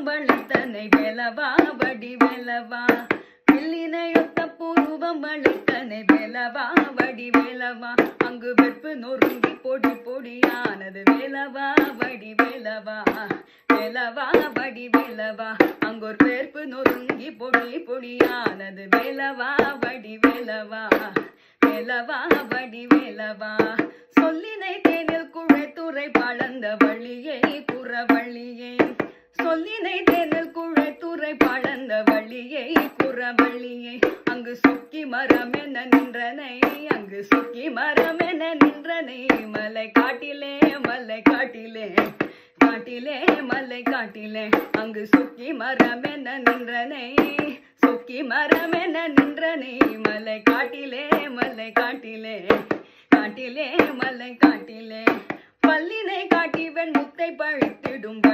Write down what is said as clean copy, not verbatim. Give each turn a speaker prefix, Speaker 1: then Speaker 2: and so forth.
Speaker 1: புருவம் வளைத்தனை வேலவா வடி வேலவா வெள்ளினையொத்த புருவம் வளைத்தனை வேலவா வடி வேலவா அங்கு வெப்பு நொறுங்கி பொடி பொடியானது வேலவா வடி வேலவா வேலவா வடி வேலவா அங்கொரு வேர்ப்பு நொறுங்கி பொடி பொடியானது வேலவா வடி வேலவா வேலவா வடி வேலவா சொல்லினை தேனில் குழைத்துறை பழந்த வழியை குறவழியே சொல்லினை தேனில் குழைத்துறை பழந்த வழியை குறவழியை அங்கு சொக்கி மரம் என நின்றனை அங்கு சொக்கி மரம் என நின்றனை மலை காட்டிலே காட்டிலே மலை காட்டிலே அங்கு சொக்கி மரம் என நின்றனை சொக்கி மரம் என நின்றனை மலை காட்டிலே காட்டிலே மலை காட்டிலே பல்லினை காட்டி வெண் முத்தை பழித்திடும் வழி